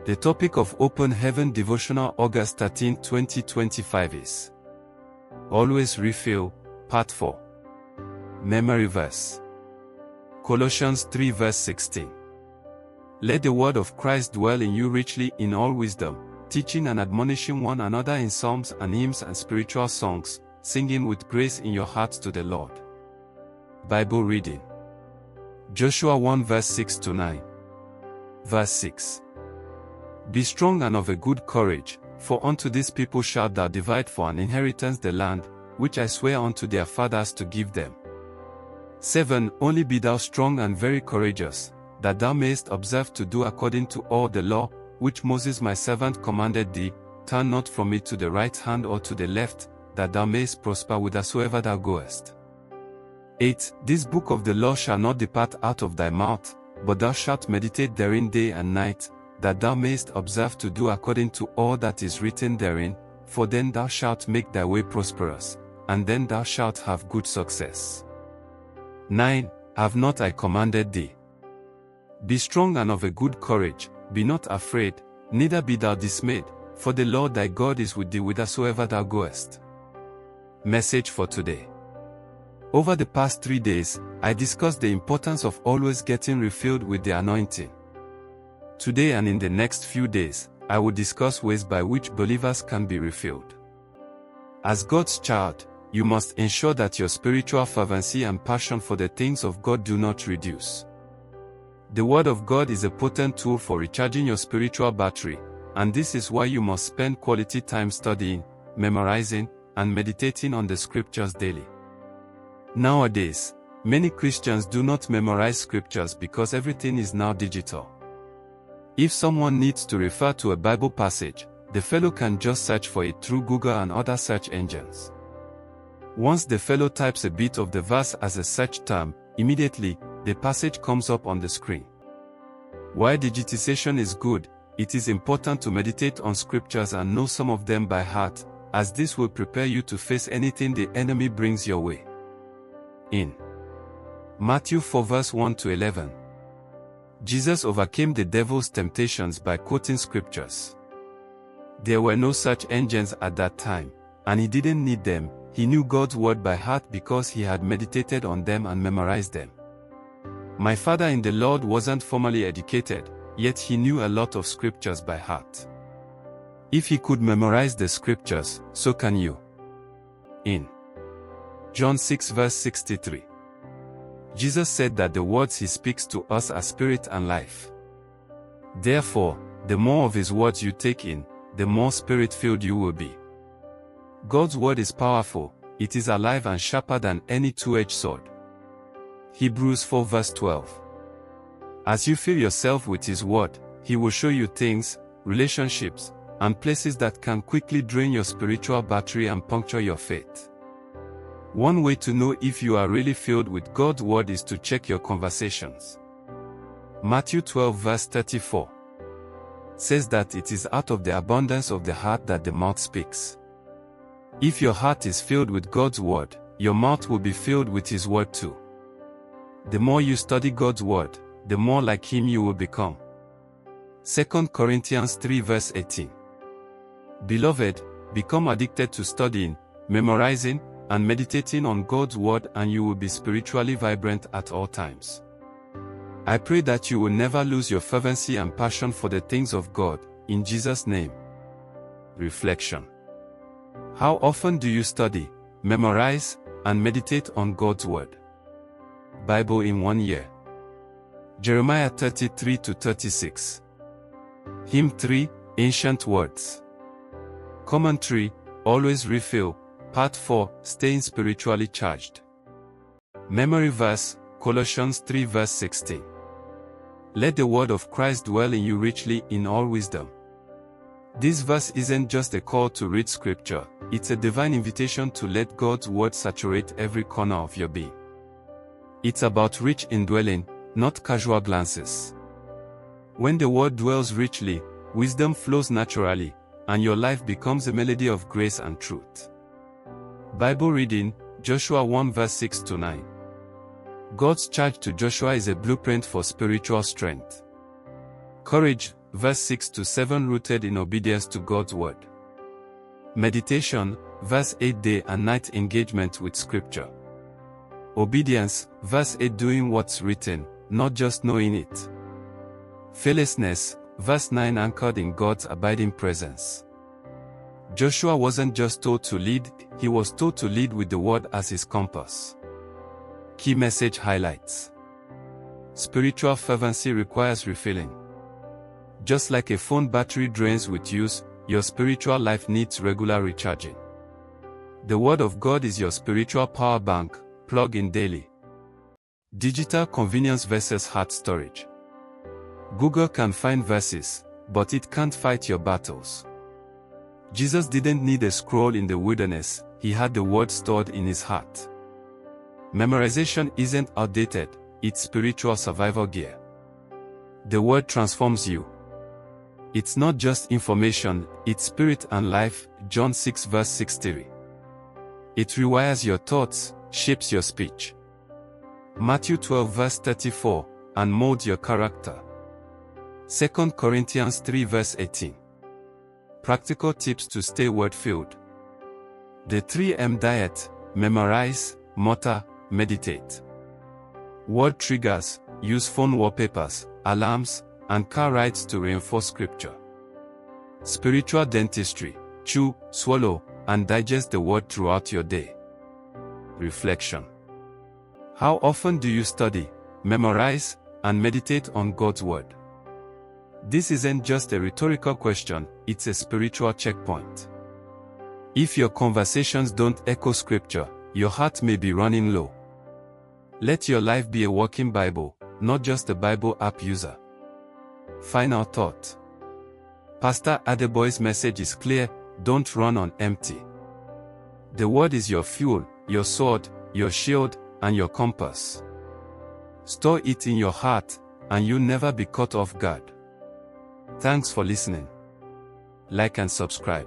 The topic of Open Heaven Devotional August 13, 2025 is Always Refill, Part 4. Memory Verse. Colossians 3 verse 16. Let the word of Christ dwell in you richly in all wisdom, teaching and admonishing one another in psalms and hymns and spiritual songs, singing with grace in your hearts to the Lord. Bible reading. Joshua 1 verse 6 to 9. Verse 6. Be strong and of a good courage, for unto this people shalt thou divide for an inheritance the land, which I swear unto their fathers to give them. 7. Only be thou strong and very courageous, that thou mayest observe to do according to all the law, which Moses my servant commanded thee. Turn not from it to the right hand or to the left, that thou mayest prosper whithersoever thou goest. 8. This book of the law shall not depart out of thy mouth, but thou shalt meditate therein day and night, that thou mayest observe to do according to all that is written therein, for then thou shalt make thy way prosperous, and then thou shalt have good success. 9. Have not I commanded thee? Be strong and of a good courage, be not afraid, neither be thou dismayed, for the Lord thy God is with thee whithersoever thou goest. Message for today. Over the past 3 days, I discussed the importance of always getting refilled with the anointing. Today and in the next few days, I will discuss ways by which believers can be refilled. As God's child, you must ensure that your spiritual fervency and passion for the things of God do not reduce. The Word of God is a potent tool for recharging your spiritual battery, and this is why you must spend quality time studying, memorizing, and meditating on the Scriptures daily. Nowadays, many Christians do not memorize Scriptures because everything is now digital. If someone needs to refer to a Bible passage, the fellow can just search for it through Google and other search engines. Once the fellow types a bit of the verse as a search term, immediately, the passage comes up on the screen. While digitization is good, it is important to meditate on Scriptures and know some of them by heart, as this will prepare you to face anything the enemy brings your way. In Matthew 4 verse 1 to 11. Jesus overcame the devil's temptations by quoting Scriptures. There were no search engines at that time, and he didn't need them. He knew God's word by heart because he had meditated on them and memorized them. My father in the Lord wasn't formally educated, yet he knew a lot of Scriptures by heart. If he could memorize the Scriptures, so can you. In John 6 verse 63. Jesus said that the words he speaks to us are spirit and life. Therefore, the more of his words you take in, the more spirit-filled you will be. God's word is powerful, it is alive and sharper than any two-edged sword. Hebrews 4 verse 12. As you fill yourself with his word, he will show you things, relationships, and places that can quickly drain your spiritual battery and puncture your faith. One way to know if you are really filled with God's word is to check your conversations. Matthew 12 verse 34 says that it is out of the abundance of the heart that the mouth speaks. If your heart is filled with God's word, your mouth will be filled with his word too. The more you study God's word, the more like him you will become. 2 Corinthians 3 verse 18. Beloved, become addicted to studying, memorizing, and meditating on God's word, and you will be spiritually vibrant at all times. I pray that you will never lose your fervency and passion for the things of God, in Jesus' name. Reflection. How often do you study, memorize, and meditate on God's word? Bible in 1 year. Jeremiah 33 to 36. Hymn 3, Ancient Words. Commentary, Always Refill, Part 4, Staying Spiritually Charged. Memory Verse, Colossians 3 verse 16. Let the word of Christ dwell in you richly in all wisdom. This verse isn't just a call to read Scripture, it's a divine invitation to let God's word saturate every corner of your being. It's about rich indwelling, not casual glances. When the word dwells richly, wisdom flows naturally, and your life becomes a melody of grace and truth. Bible reading, Joshua 1 verse 6 to 9. God's charge to Joshua is a blueprint for spiritual strength. Courage, verse 6-7 rooted in obedience to God's word. Meditation, verse 8 day and night engagement with Scripture. Obedience, verse 8 doing what's written, not just knowing it. Fearlessness, verse 9 anchored in God's abiding presence. Joshua wasn't just told to lead, he was told to lead with the word as his compass. Key message highlights. Spiritual fervency requires refilling. Just like a phone battery drains with use, your spiritual life needs regular recharging. The Word of God is your spiritual power bank, plug in daily. Digital convenience versus heart storage. Google can find verses, but it can't fight your battles. Jesus didn't need a scroll in the wilderness, he had the Word stored in his heart. Memorization isn't outdated, it's spiritual survival gear. The Word transforms you. It's not just information, it's spirit and life, John 6 verse 63. It rewires your thoughts, shapes your speech. Matthew 12 verse 34, and molds your character. 2 Corinthians 3 verse 18. Practical tips to stay word-filled. The 3M diet: memorize, mutter, meditate. Word triggers: use phone wallpapers, alarms, and car rides to reinforce Scripture. Spiritual dentistry: chew, swallow, and digest the word throughout your day. Reflection. How often do you study, memorize, and meditate on God's word? This isn't just a rhetorical question, it's a spiritual checkpoint. If your conversations don't echo Scripture, your heart may be running low. Let your life be a walking Bible, not just a Bible app user. Final thought. Pastor Adeboye's message is clear: don't run on empty. The word is your fuel, your sword, your shield, and your compass. Store it in your heart, and you'll never be caught off guard. Thanks for listening. Like and subscribe.